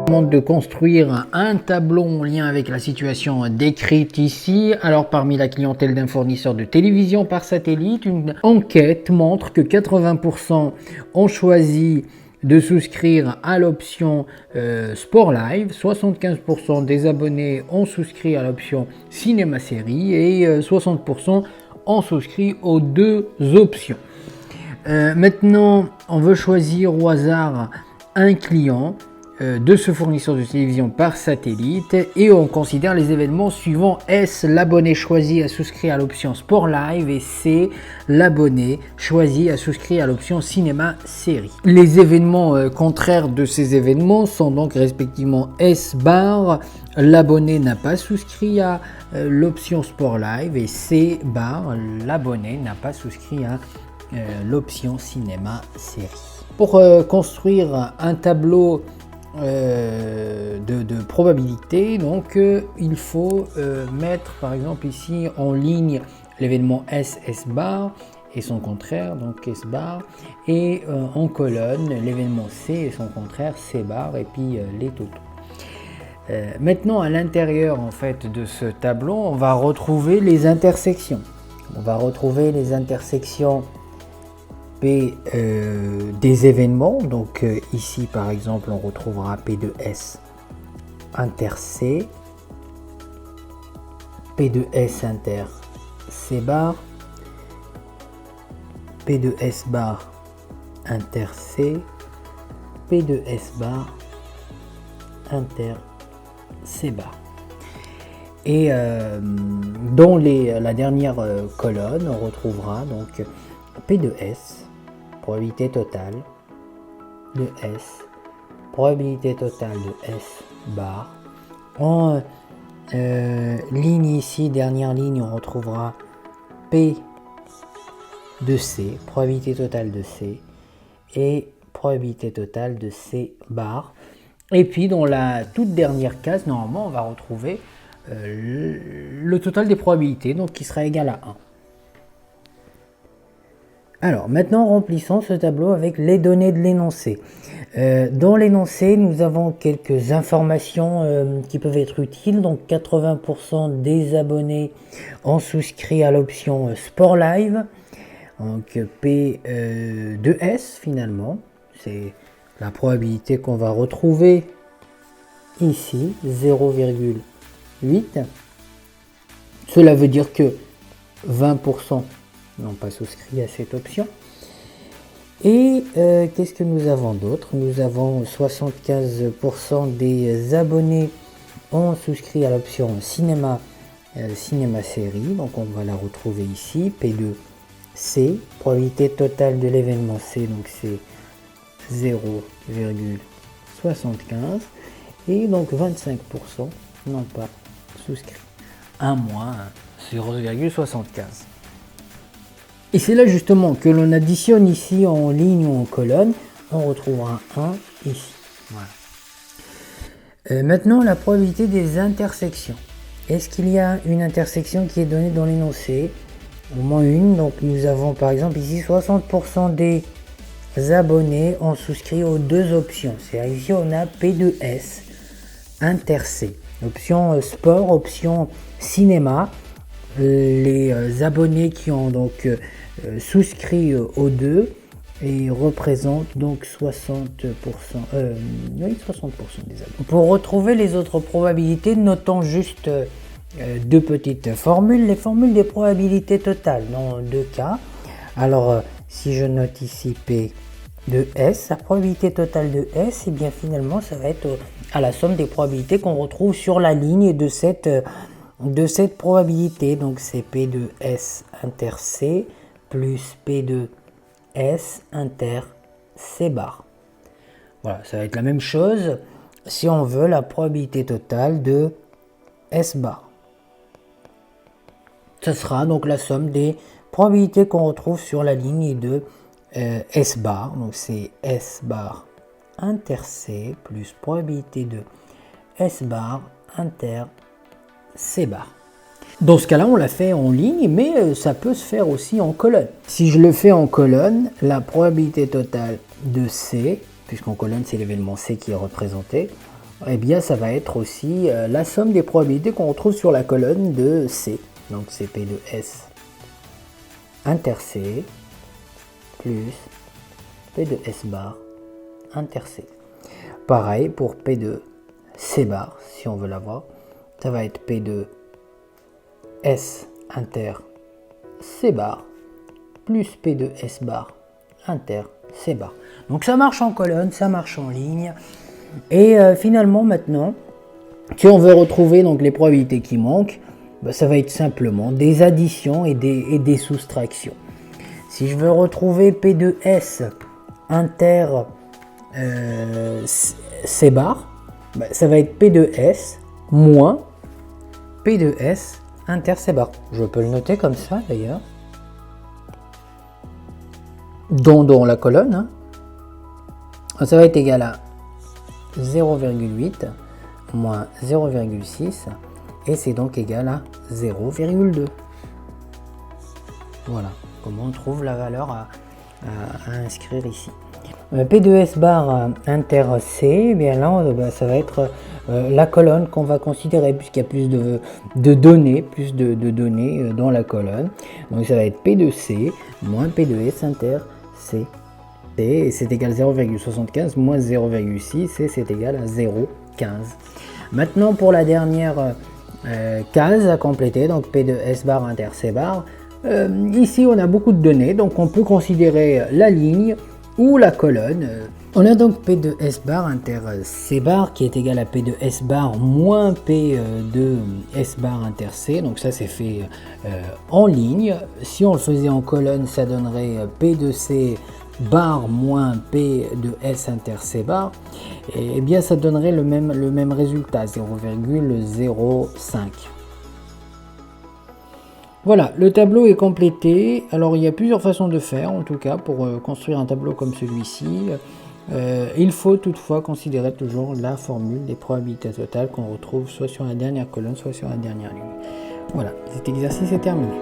De construire un tableau en lien avec la situation décrite ici. Alors parmi la clientèle d'un fournisseur de télévision par satellite, une enquête montre que 80% ont choisi de souscrire à l'option Sport Live, 75% des abonnés ont souscrit à l'option Cinéma Série et 60% ont souscrit aux deux options. Maintenant, on veut choisir au hasard un client de ce fournisseur de télévision par satellite et on considère les événements suivants. S, l'abonné choisi a souscrit à l'option Sport Live et C, l'abonné choisi a souscrit à l'option Cinéma Série. Les événements contraires de ces événements sont donc respectivement S bar, l'abonné n'a pas souscrit à l'option Sport Live et C bar, l'abonné n'a pas souscrit à l'option Cinéma Série. Pour construire un tableau de probabilité, donc il faut mettre par exemple ici en ligne l'événement S bar et son contraire, donc S bar, et en colonne l'événement C et son contraire C bar, et puis les totaux. Maintenant à l'intérieur en fait de ce tableau, on va retrouver les intersections. On va retrouver les intersections P des événements, donc ici par exemple on retrouvera P de S inter C, P de S inter C bar, P de S bar inter C, P de S bar inter C bar. Et dans la dernière colonne on retrouvera donc P de S, probabilité totale de S, probabilité totale de S bar. En ligne ici, dernière ligne, on retrouvera P de C, probabilité totale de C, et probabilité totale de C bar. Et puis dans la toute dernière case, normalement, on va retrouver le total des probabilités, donc qui sera égal à 1. Alors maintenant remplissons ce tableau avec les données de l'énoncé. Dans l'énoncé nous avons quelques informations qui peuvent être utiles. Donc 80% des abonnés ont souscrit à l'option Sport Live. Donc P de S finalement, c'est la probabilité qu'on va retrouver ici, 0,8. Cela veut dire que 20% n'ont pas souscrit à cette option. Et qu'est-ce que nous avons d'autre? Nous avons 75% des abonnés ont souscrit à l'option cinéma série, donc on va la retrouver ici, P2 C, probabilité totale de l'événement C, donc c'est 0,75, et donc 25% n'ont pas souscrit, 1 moins 0,75. Et c'est là justement que l'on additionne ici en ligne ou en colonne, on retrouvera 1 ici. Voilà. Maintenant la probabilité des intersections. Est-ce qu'il y a une intersection qui est donnée dans l'énoncé? Au moins une. Donc nous avons par exemple ici 60% des abonnés ont souscrit aux deux options. C'est ici on a P2S inter C. Option sport, option cinéma. Les abonnés qui ont donc souscrit aux deux et représentent donc 60%, oui, 60% des abonnés. Pour retrouver les autres probabilités, notons juste deux petites formules, les formules des probabilités totales dans deux cas. Alors si je note ici P de S, la probabilité totale de S, et bien finalement ça va être à la somme des probabilités qu'on retrouve sur la ligne de cette probabilité. Donc c'est P de S inter C plus P de S inter C bar. Voilà, ça va être la même chose si on veut la probabilité totale de S bar. Ce sera donc la somme des probabilités qu'on retrouve sur la ligne de S bar. Donc c'est S bar inter C plus probabilité de S bar inter C bar. Dans ce cas-là, on l'a fait en ligne, mais ça peut se faire aussi en colonne. Si je le fais en colonne, la probabilité totale de C, puisqu'en colonne c'est l'événement C qui est représenté, eh bien ça va être aussi la somme des probabilités qu'on retrouve sur la colonne de C. Donc c'est P de S inter C plus P de S bar inter C. Pareil pour P de C bar, si on veut l'avoir, ça va être P de S inter C bar plus P de S bar inter C bar. Donc ça marche en colonne, ça marche en ligne. Et finalement maintenant, si on veut retrouver donc les probabilités qui manquent, bah, ça va être simplement des additions et des soustractions. Si je veux retrouver P de S inter C bar, bah, ça va être P de S moins P de S inter C bar. Je peux le noter comme ça d'ailleurs. Dans la colonne, hein. Ça va être égal à 0,8 moins 0,6 et c'est donc égal à 0,2. Voilà comment on trouve la valeur à inscrire ici. P de S bar inter C, eh bien là ça va être la colonne qu'on va considérer puisqu'il y a plus de données, dans la colonne. Donc ça va être P de C moins P de S inter C. Et c'est égal à 0,75 moins 0,6 et c'est égal à 0,15. Maintenant pour la dernière case à compléter, donc P de S bar inter C bar, ici on a beaucoup de données, donc on peut considérer la ligne ou la colonne. On a donc P de S bar inter C bar qui est égal à P de S bar moins P de S bar inter C, donc ça c'est fait en ligne. Si on le faisait en colonne, ça donnerait P de C bar moins P de S inter C bar, et bien ça donnerait le même résultat, 0,05. Voilà, le tableau est complété. Alors il y a plusieurs façons de faire, en tout cas, pour construire un tableau comme celui-ci. Il faut toutefois considérer toujours la formule des probabilités totales qu'on retrouve soit sur la dernière colonne, soit sur la dernière ligne. Voilà, cet exercice est terminé.